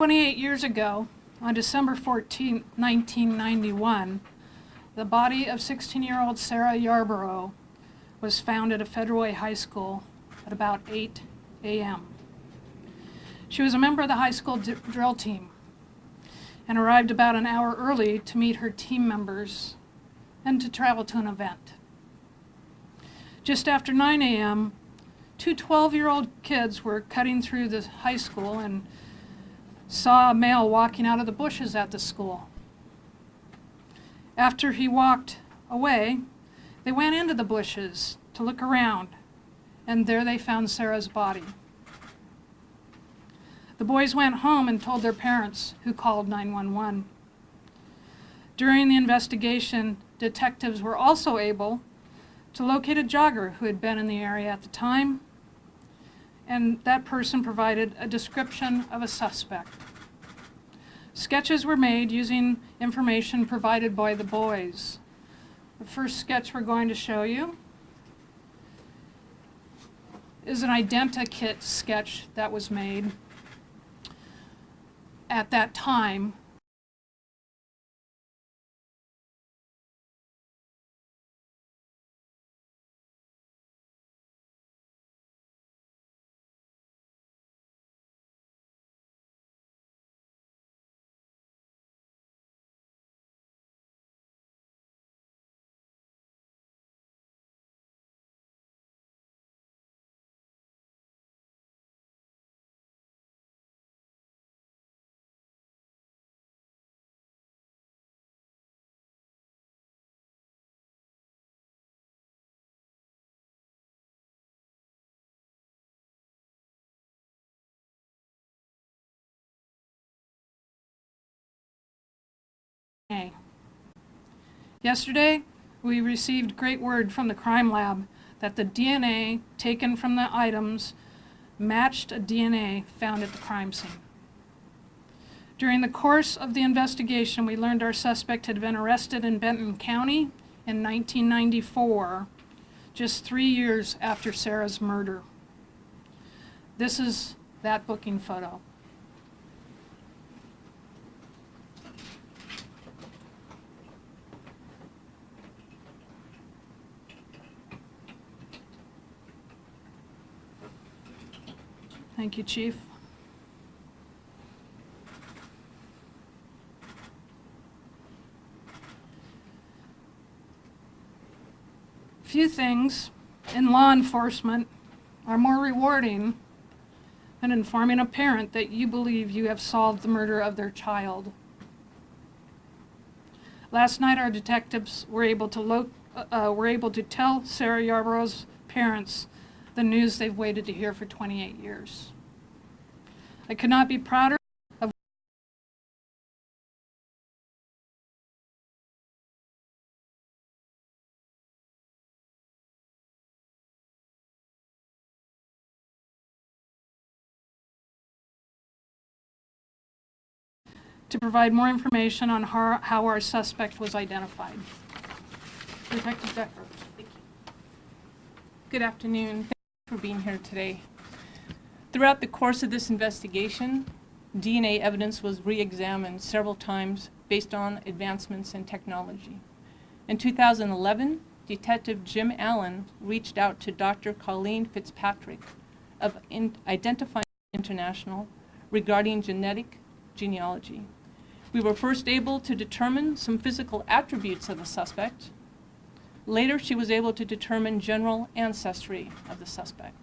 28 years ago, on December 14, 1991, the body of 16-year-old Sarah Yarborough was found at a Federal Way High School at about 8 a.m. She was a member of the high school drill team and arrived about an hour early to meet her team members and to travel to an event. Just after 9 a.m., two 12-year-old kids were cutting through the high school and saw a male walking out of the bushes at the school. After he walked away, they went into the bushes to look around, and there they found Sarah's body. The boys went home and told their parents, who called 911. During the investigation, detectives were also able to locate a jogger who had been in the area at the time, and that person provided a description of a suspect. Sketches were made using information provided by the boys. The first sketch we're going to show you is an identikit sketch that was made at that time. Yesterday, we received great word from the crime lab that the DNA taken from the items matched a DNA found at the crime scene. During the course of the investigation, we learned our suspect had been arrested in Benton County in 1994, just 3 years after Sarah's murder. This is that booking photo. Thank you, Chief. Few things in law enforcement are more rewarding than informing a parent that you believe you have solved the murder of their child. Last night, our detectives were able to tell Sarah Yarborough's parents the news they've waited to hear for 28 years. I could not be prouder of to provide more information on how our suspect was identified. Detective Decker. Thank you. Good afternoon. Thank you for being here today. Throughout the course of this investigation, DNA evidence was re-examined several times based on advancements in technology. In 2011, Detective Jim Allen reached out to Dr. Colleen Fitzpatrick of Identifying International regarding genetic genealogy. We were first able to determine some physical attributes of the suspect. Later, she was able to determine general ancestry of the suspect.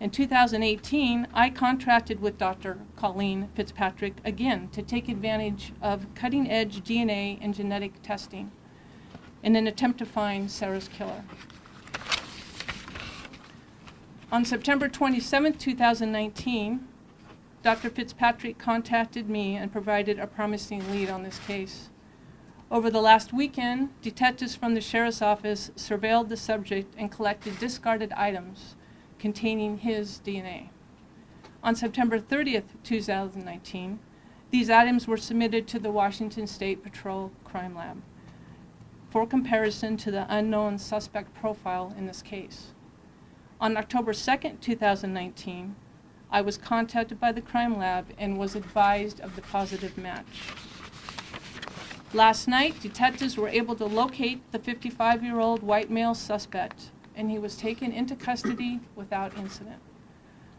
In 2018, I contracted with Dr. Colleen Fitzpatrick again to take advantage of cutting-edge DNA and genetic testing in an attempt to find Sarah's killer. On September 27, 2019, Dr. Fitzpatrick contacted me and provided a promising lead on this case. Over the last weekend, detectives from the Sheriff's Office surveilled the subject and collected discarded items containing his DNA. On September 30th, 2019, these items were submitted to the Washington State Patrol Crime Lab for comparison to the unknown suspect profile in this case. On October 2nd, 2019, I was contacted by the crime lab and was advised of the positive match. Last night, detectives were able to locate the 55-year-old white male suspect, and he was taken into custody without incident.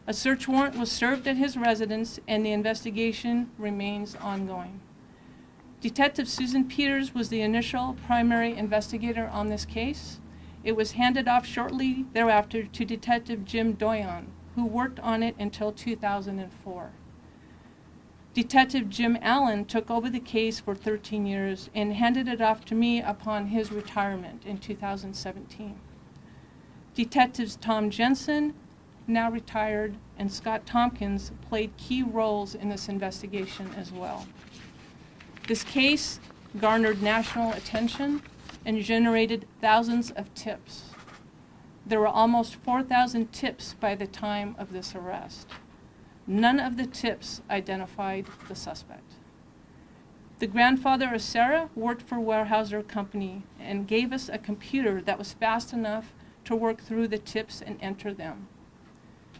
A search warrant was served at his residence, and the investigation remains ongoing. Detective Susan Peters was the initial primary investigator on this case. It was handed off shortly thereafter to Detective Jim Doyon, who worked on it until 2004. Detective Jim Allen took over the case for 13 years and handed it off to me upon his retirement in 2017. Detectives Tom Jensen, now retired, and Scott Tompkins played key roles in this investigation as well. This case garnered national attention and generated thousands of tips. There were almost 4,000 tips by the time of this arrest. None of the tips identified the suspect. The grandfather of Sarah worked for Weyerhaeuser Company and gave us a computer that was fast enough to work through the tips and enter them.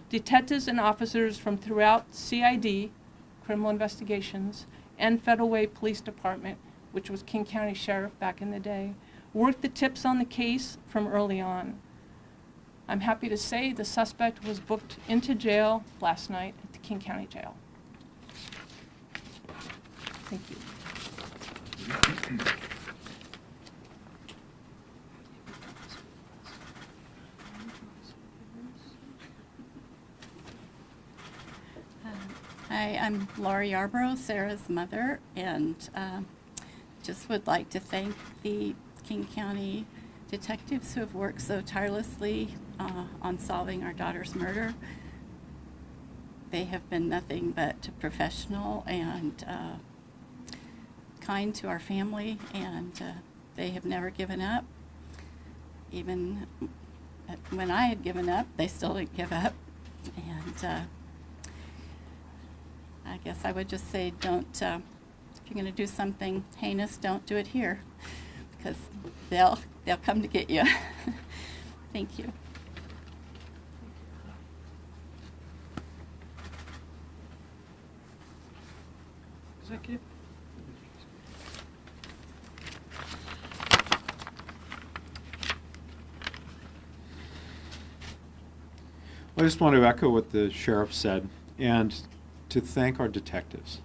Detectives and officers from throughout CID, Criminal Investigations, and Federal Way Police Department, which was King County Sheriff back in the day, worked the tips on the case from early on. I'm happy to say the suspect was booked into jail last night at the King County Jail. Thank you. Hi, I'm Laura Yarborough, Sarah's mother, and just would like to thank the King County detectives who have worked so tirelessly on solving our daughter's murder. They have been nothing but professional and kind to our family, and they have never given up. Even when I had given up, they still didn't give up. And I guess I would just say, don't, if you're going to do something heinous, don't do it here, because they'll come to get you. Thank you. Executive. I just want to echo what the sheriff said and to thank our detectives,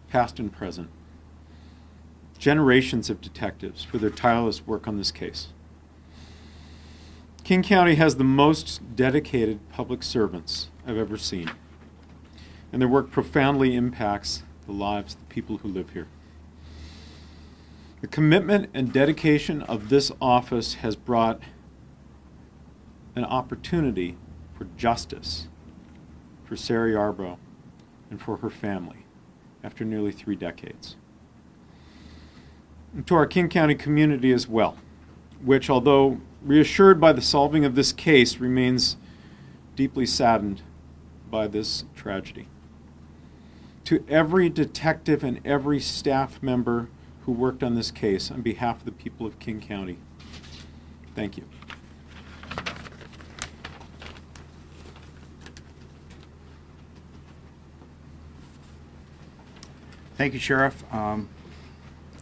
past and present. Generations of detectives for their tireless work on this case. King County has the most dedicated public servants I've ever seen, and their work profoundly impacts the lives of the people who live here. The commitment and dedication of this office has brought an opportunity for justice for Sarah Yarborough and for her family after nearly 3 decades. And to our King County community as well, which, although reassured by the solving of this case, remains deeply saddened by this tragedy. To every detective and every staff member who worked on this case, on behalf of the people of King County, thank you. Thank you, Sheriff. On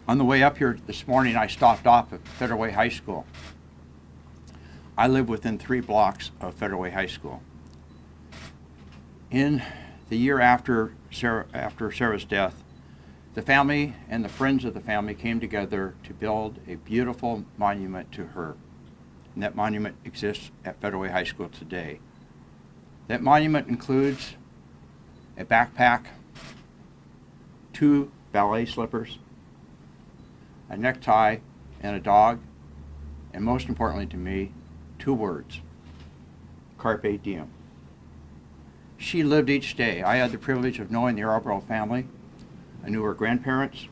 the way up here this morning, I stopped off at Federal Way High School. I live within 3 blocks of Federal Way High School. In the year after Sarah's death, the family and the friends of the family came together to build a beautiful monument to her. And that monument exists at Federal Way High School today. That monument includes a backpack, 2 ballet slippers, a necktie, and a dog, and most importantly to me, 2 words: Carpe Diem. She lived each day. I had the privilege of knowing the Yarborough family. I knew her grandparents,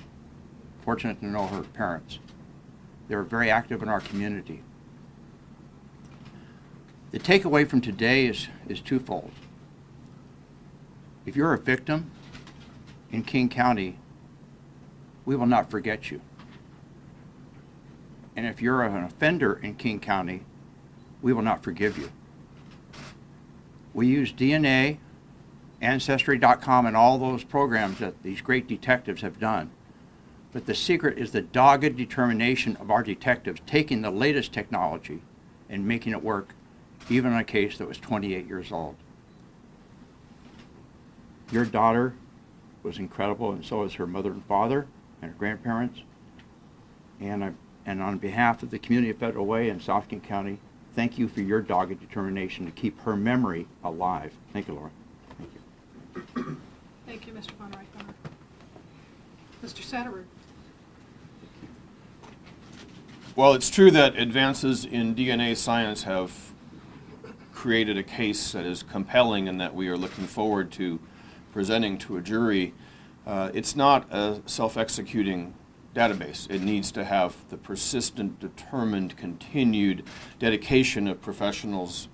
fortunate to know her parents. They were very active in our community. The takeaway from today is twofold. If you're a victim in King County, we will not forget you. And if you're an offender in King County, we will not forgive you. We use DNA Ancestry.com and all those programs that these great detectives have done. But the secret is the dogged determination of our detectives taking the latest technology and making it work, even on a case that was 28 years old. Your daughter was incredible, and so was her mother and father and her grandparents. And on behalf of the community of Federal Way and South King County, thank you for your dogged determination to keep her memory alive. Thank you, Laura. Thank you. Thank you, Mr. Von Reichenauer. Mr. Satterberg. Well, it's true that advances in DNA science have created a case that is compelling and that we are looking forward to presenting to a jury. It's not a self-executing database. It needs to have the persistent, determined, continued dedication of professionals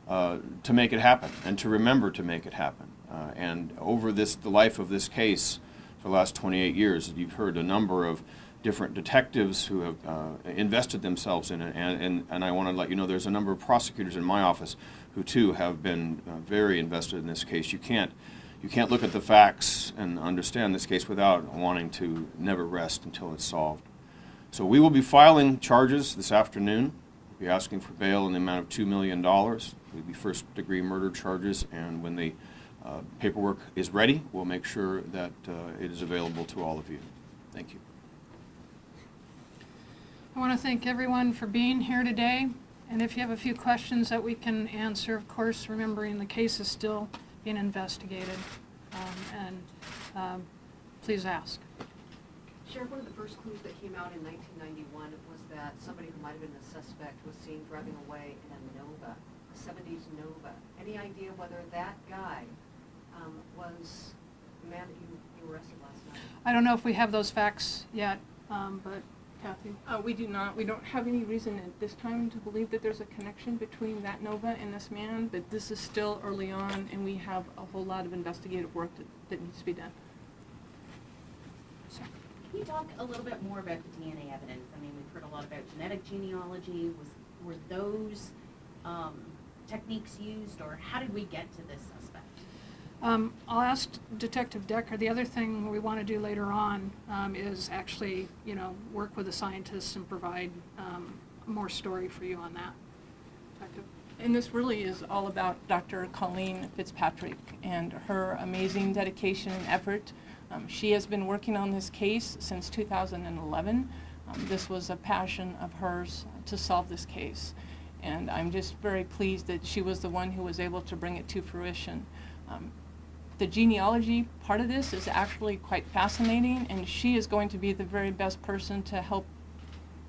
to make it happen and to remember to make it happen. And over the life of this case, for the last 28 years, you've heard a number of different detectives who have invested themselves in it, and I want to let you know there's a number of prosecutors in my office who too have been very invested in this case. You can't look at the facts and understand this case without wanting to never rest until it's solved. So we will be filing charges this afternoon. We'll be asking for bail in the amount of $2 million. It'll be first-degree murder charges, and when the paperwork is ready, we'll make sure that it is available to all of you. Thank you. I want to thank everyone for being here today, and if you have a few questions that we can answer, of course, remembering the case is still being investigated, please ask. Sheriff, one of the first clues that came out in 1991 was that somebody who might have been a suspect was seen driving away in a Nova, a 70s Nova. Any idea whether that guy was the man that you arrested last night? I don't know if we have those facts yet, but Kathy? We do not. We don't have any reason at this time to believe that there's a connection between that Nova and this man, but this is still early on, and we have a whole lot of investigative work that needs to be done. So. Can you talk a little bit more about the DNA evidence? I mean, we've heard a lot about genetic genealogy. Were those techniques used, or how did we get to this suspect? I'll ask Detective Decker. The other thing we want to do later on is actually, work with the scientists and provide more story for you on that. Detective? And this really is all about Dr. Colleen Fitzpatrick and her amazing dedication and effort. She has been working on this case since 2011. This was a passion of hers to solve this case. And I'm just very pleased that she was the one who was able to bring it to fruition. The genealogy part of this is actually quite fascinating, and she is going to be the very best person to help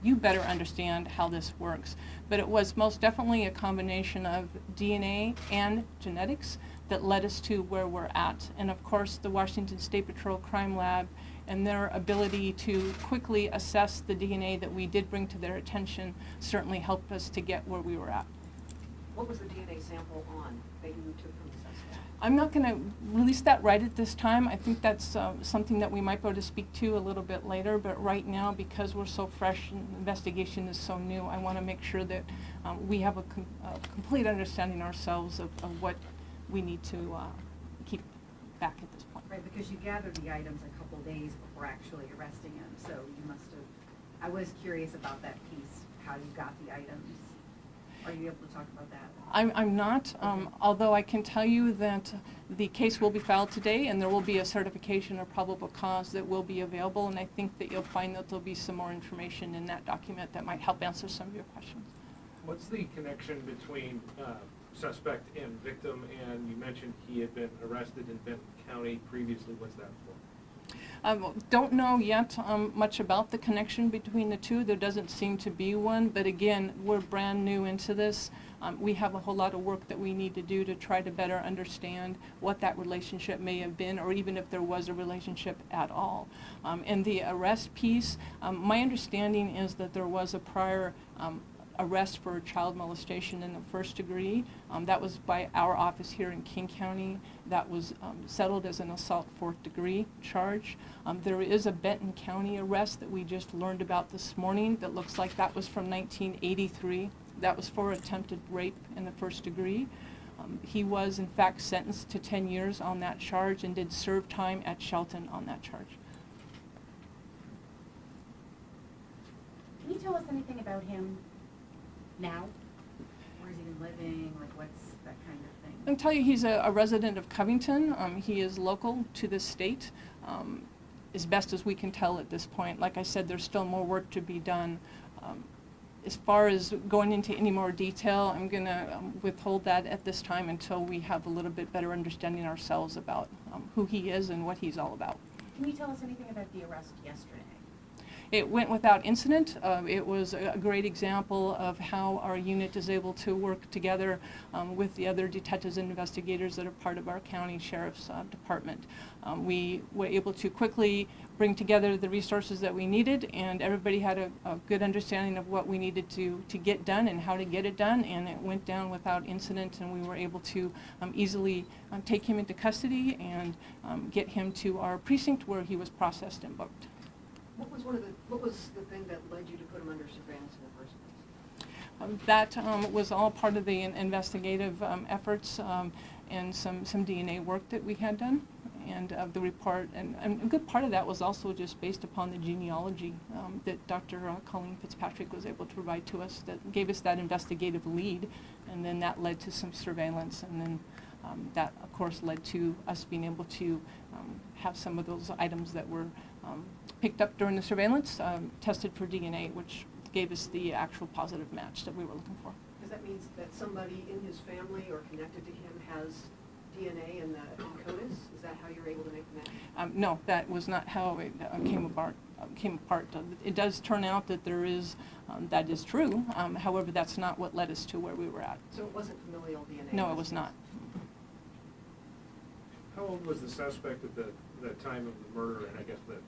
you better understand how this works. But it was most definitely a combination of DNA and genetics that led us to where we're at. And of course, the Washington State Patrol Crime Lab and their ability to quickly assess the DNA that we did bring to their attention certainly helped us to get where we were at. What was the DNA sample on that you took from the suspect? I'm not going to release that right at this time. I think that's something that we might be able to speak to a little bit later, but right now, because we're so fresh and the investigation is so new, I want to make sure that we have a complete understanding ourselves of what we need to keep back at this point. Right, because you gathered the items a couple days before actually arresting him, so you must have, I was curious about that piece, how you got the items. Are you able to talk about that? I'm not, although I can tell you that the case will be filed today and there will be a certification of probable cause that will be available, and I think that you'll find that there'll be some more information in that document that might help answer some of your questions. What's the connection between suspect and victim? And you mentioned he had been arrested in Benton County previously. What's that for? Don't know yet much about the connection between the two. There doesn't seem to be one, but again, we're brand new into this. We have a whole lot of work that we need to do to try to better understand what that relationship may have been, or even if there was a relationship at all. And the arrest piece, my understanding is that there was a prior arrest for child molestation in the first degree. That was by our office here in King County. That was settled as an assault fourth degree charge. There is a Benton County arrest that we just learned about this morning that looks like that was from 1983. That was for attempted rape in the first degree. He was, in fact, sentenced to 10 years on that charge and did serve time at Shelton on that charge. Can you tell us anything about him now? Where's he been living, like what's that kind of thing? I can tell you he's a resident of Covington. He is local to this state, as best as we can tell at this point. Like I said, there's still more work to be done. As far as going into any more detail, I'm going to withhold that at this time until we have a little bit better understanding ourselves about who he is and what he's all about. Can you tell us anything about the arrest yesterday? It went without incident. It was a great example of how our unit is able to work together with the other detectives and investigators that are part of our county sheriff's department. We were able to quickly bring together the resources that we needed, and everybody had a good understanding of what we needed to get done and how to get it done, and it went down without incident, and we were able to easily take him into custody and get him to our precinct where he was processed and booked. What was the thing that led you to put him under surveillance in the first place? That was all part of the investigative efforts and some DNA work that we had done, and the report. And a good part of that was also just based upon the genealogy that Dr. Colleen Fitzpatrick was able to provide to us that gave us that investigative lead, and then that led to some surveillance, and then that, of course, led to us being able to have some of those items that were picked up during the surveillance tested for DNA, which gave us the actual positive match that we were looking for. Because that means that somebody in his family or connected to him has DNA in the CODIS? Is that how you're able to make the match? No, that was not how it came apart. It does turn out that there is, that is true. However, that's not what led us to where we were at. So it wasn't familial DNA? No, it was not. How old was the suspect at the time of the murder, and I guess that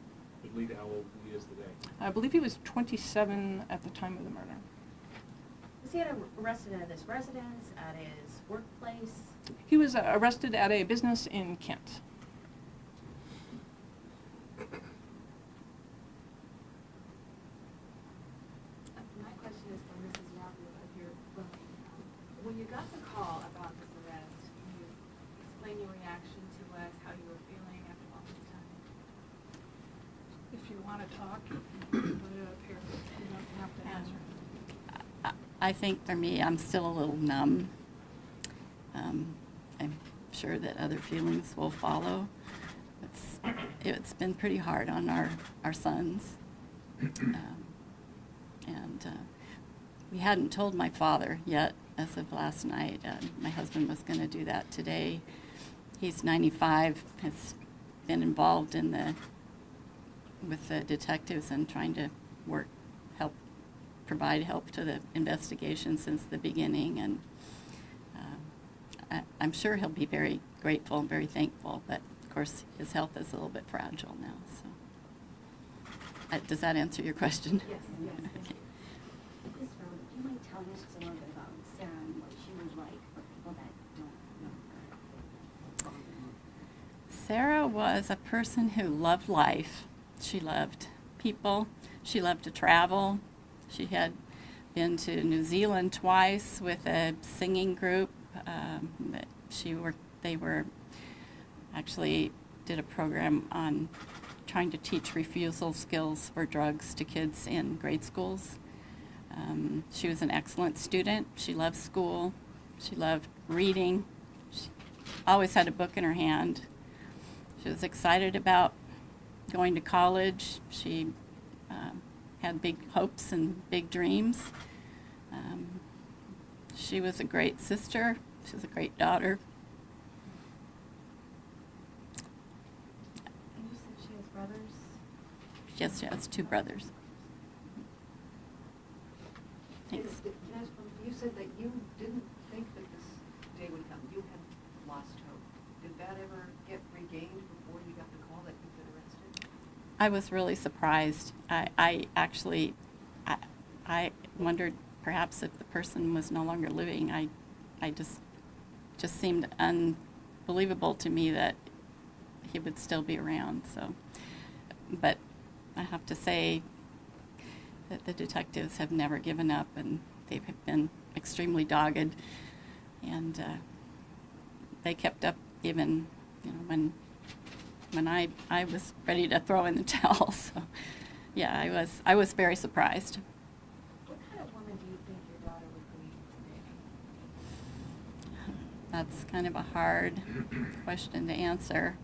would lead to how old he is today? I believe he was 27 at the time of the murder. Was he arrested at his residence, at his workplace? He was arrested at a business in Kent. My question is for Mrs. Yarbrough, if you're willing. When you got the call about this arrest, can you explain your reaction to us, how you were feeling after all this time? If you want to talk, put it up here. You don't have to answer. I think for me, I'm still a little numb. I'm sure that other feelings will follow. It's been pretty hard on our sons. We hadn't told my father yet as of last night. My husband was going to do that today. He's 95, has been involved with the detectives and trying to provide help to the investigation since the beginning, and I'm sure he'll be very grateful and very thankful, but of course his health is a little bit fragile now. So, does that answer your question? Yes, yes. Okay. Ms. Rowe, do you mind telling us just a little bit about Sarah and what she was like for people that don't know her? Sarah was a person who loved life. She loved people. She loved to travel. She had been to New Zealand twice with a singing group. They were actually did a program on trying to teach refusal skills for drugs to kids in grade schools. She was an excellent student. She loved school. She loved reading. She always had a book in her hand. She was excited about going to college. She had big hopes and big dreams. She was a great sister. She was a great daughter. And you said she has brothers? Yes, she has 2 brothers. Thanks. You said that you didn't think that this day would come. You had lost hope. Did that ever get regained before you got the call that you've been arrested? I was really surprised. I actually wondered perhaps if the person was no longer living. I just seemed unbelievable to me that he would still be around. So, but I have to say that the detectives have never given up, and they've been extremely dogged, and they kept up even, when I was ready to throw in the towel. So, yeah, I was very surprised. What kind of woman do you think your daughter would be today? That's kind of a hard question to answer.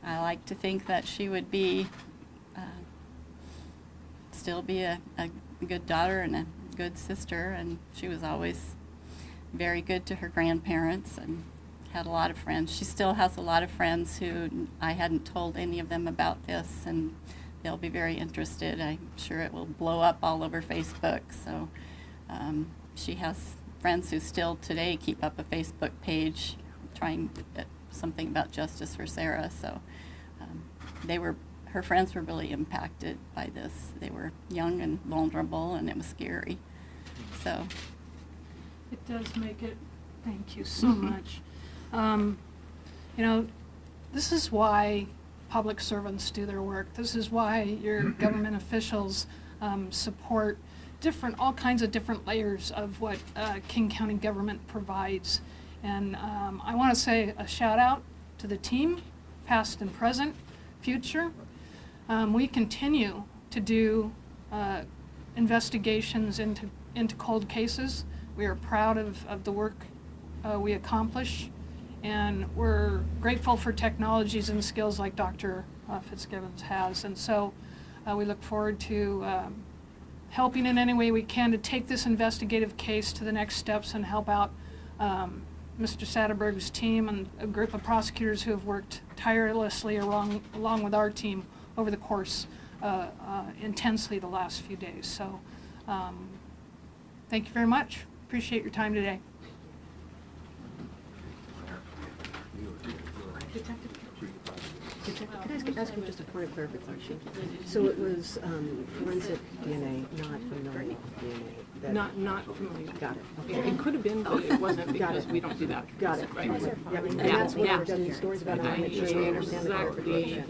I like to think that she would be, still be a good daughter and a good sister, and she was always very good to her grandparents and had a lot of friends. She still has a lot of friends who I hadn't told any of them about this, and they'll be very interested. I'm sure it will blow up all over Facebook. So she has friends who still today keep up a Facebook page trying something about justice for Sarah. So her friends were really impacted by this. They were young and vulnerable, and it was scary. So It does make it, thank you so much. This is why public servants do their work. This is why your government officials support all kinds of different layers of what King County government provides. And I want to say a shout out to the team, past and present, future. We continue to do investigations into cold cases. We are proud of the work we accomplish, and we're grateful for technologies and skills like Dr. Fitzgibbons has. And so we look forward to helping in any way we can to take this investigative case to the next steps and help out Mr. Satterberg's team and a group of prosecutors who have worked tirelessly along with our team over the course intensely the last few days. So thank you very much. Appreciate your time today. Could I ask you just a point of clarification? So it was forensic DNA, not familial DNA? Not familiar. Got it. It could have been, but it wasn't because we don't do that. Got it. Right. Yep. And that's what I've done these stories about. I want to make sure we understand the Exactly. clarification.